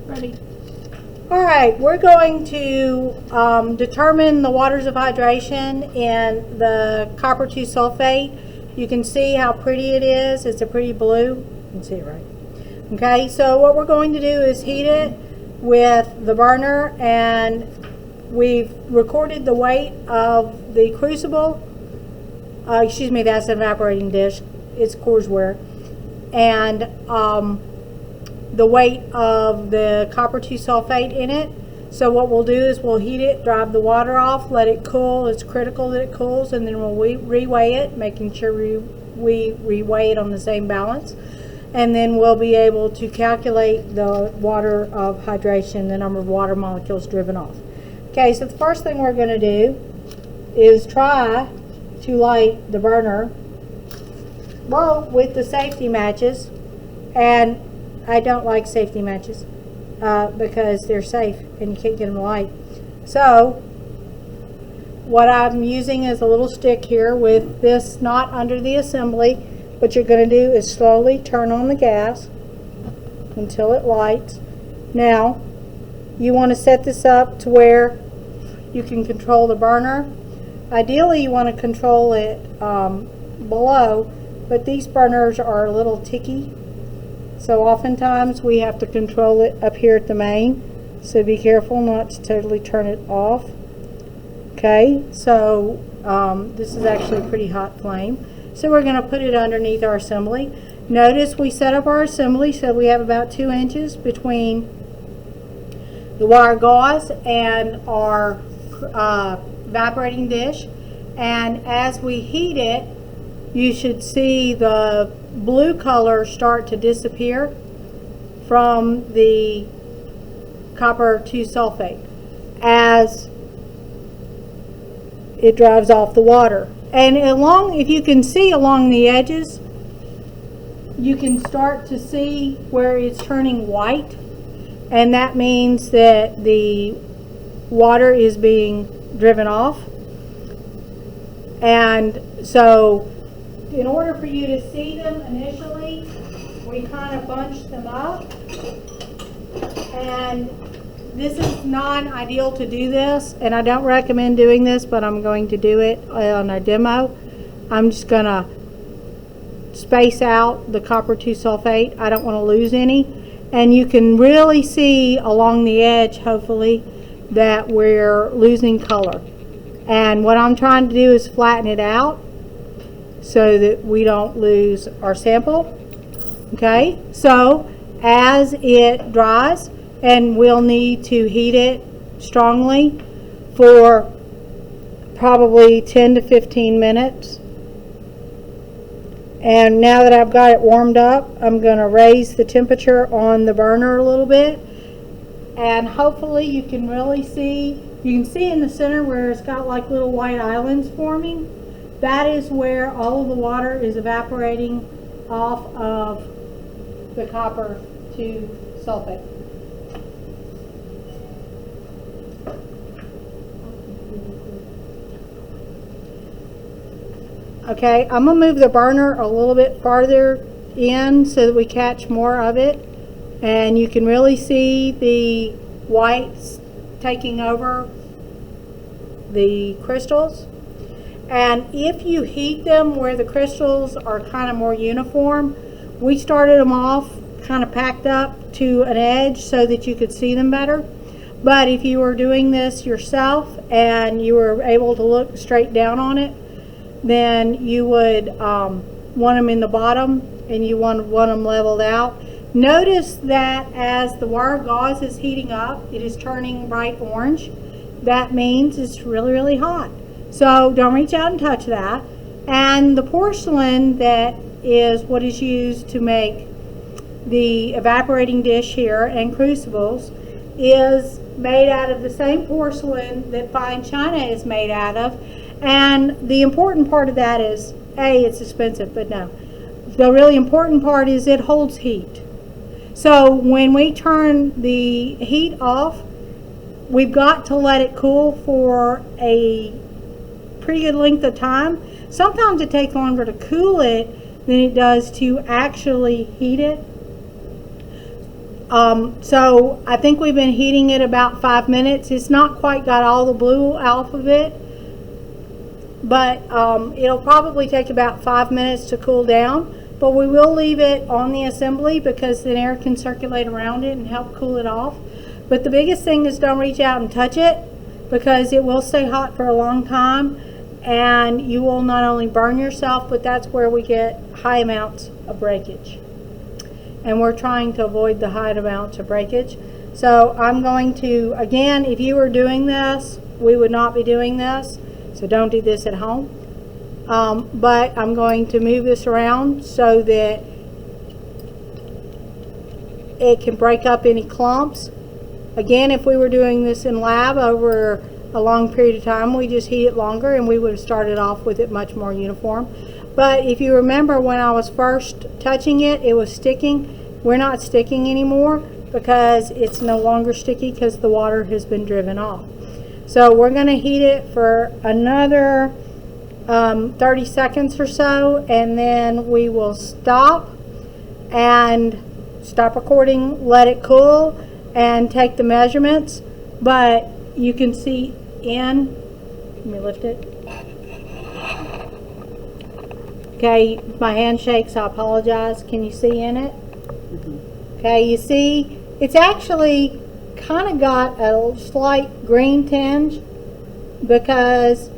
Ready. All right, we're going to determine the waters of hydration in the copper 2 sulfate. You can see how pretty it is. It's a pretty blue. You can see it right. Okay, so what we're going to do is heat it with the burner, and we've recorded the weight of the crucible. Excuse me, that's an evaporating dish. It's courseware. And the weight of the copper 2 sulfate in it. So what we'll do is we'll heat it, drive the water off, let it cool. It's critical that it cools, and then we'll reweigh it, making sure we reweigh it on the same balance. And then we'll be able to calculate the water of hydration, the number of water molecules driven off. Okay, so the first thing we're going to do is try to light the burner low with the safety matches. And I don't like safety matches because they're safe and you can't get them to light. So what I'm using is a little stick here with this not under the assembly. What you're going to do is slowly turn on the gas until it lights. Now you want to set this up to where you can control the burner. Ideally you want to control it below, but these burners are a little ticky. So oftentimes we have to control it up here at the main. So be careful not to totally turn it off. Okay, so this is actually a pretty hot flame. So we're going to put it underneath our assembly. Notice we set up our assembly so we have about 2 inches between the wire gauze and our evaporating dish. And as we heat it, you should see the blue color start to disappear from the copper 2 sulfate as it drives off the water. And if you can see along the edges, you can start to see where it's turning white, and that means that the water is being driven off. And so in order for you to see them initially, we kind of bunch them up. And this is not ideal to do this, and I don't recommend doing this, but I'm going to do it on our demo. I'm just going to space out the copper 2 sulfate. I don't want to lose any. And you can really see along the edge, hopefully, that we're losing color. And what I'm trying to do is flatten it out so that we don't lose our sample. Okay, so as it dries, and we'll need to heat it strongly for probably 10 to 15 minutes. And now that I've got it warmed up, I'm going to raise the temperature on the burner a little bit, and hopefully you can really see, you can see in the center where it's got like little white islands forming. That is where all of the water is evaporating off of the copper 2 sulfate. Okay, I'm going to move the burner a little bit farther in so that we catch more of it. And you can really see the whites taking over the crystals. And if you heat them where the crystals are kind of more uniform, we started them off kind of packed up to an edge so that you could see them better. But if you were doing this yourself and you were able to look straight down on it, then you would want them in the bottom, and you want them leveled out. Notice that as the wire gauze is heating up, it is turning bright orange. That means it's really, really hot. So don't reach out and touch that. And the porcelain that is what is used to make the evaporating dish here and crucibles is made out of the same porcelain that fine china is made out of. And the important part of that is, A, it's expensive, but no. The really important part is it holds heat. So when we turn the heat off, we've got to let it cool for a pretty good length of time. Sometimes it takes longer to cool it than it does to actually heat it. So I think we've been heating it about 5 minutes. It's not quite got all the blue off of it, but it'll probably take about 5 minutes to cool down. But we will leave it on the assembly because then air can circulate around it and help cool it off. But the biggest thing is don't reach out and touch it, because it will stay hot for a long time and you will not only burn yourself, but that's where we get high amounts of breakage. And we're trying to avoid the high amounts of breakage. So I'm going to, again, if you were doing this, we would not be doing this. So don't do this at home. But I'm going to move this around so that it can break up any clumps. Again, if we were doing this in lab over a long period of time, we just heat it longer and we would have started off with it much more uniform. But if you remember when I was first touching it, it was sticking. We're not sticking anymore because it's no longer sticky because the water has been driven off. So we're going to heat it for another 30 seconds or so, and then we will stop recording, let it cool, and take the measurements. But you can see let me lift it. Okay, my hand shakes, I apologize. Can you see in it? Okay, you see it's actually kind of got a slight green tinge because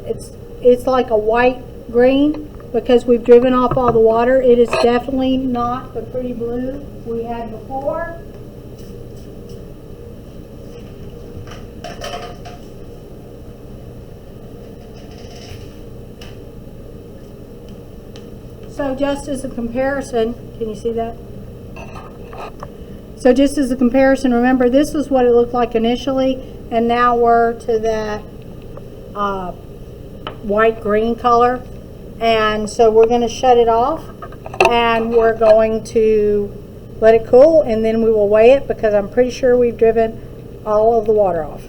it's like a white green because we've driven off all the water. It is definitely not the pretty blue we had before. So just as a comparison, can you see that? So just as a comparison, remember this is what it looked like initially, and now we're to that white green color. And so we're going to shut it off and we're going to let it cool, and then we will weigh it because I'm pretty sure we've driven all of the water off.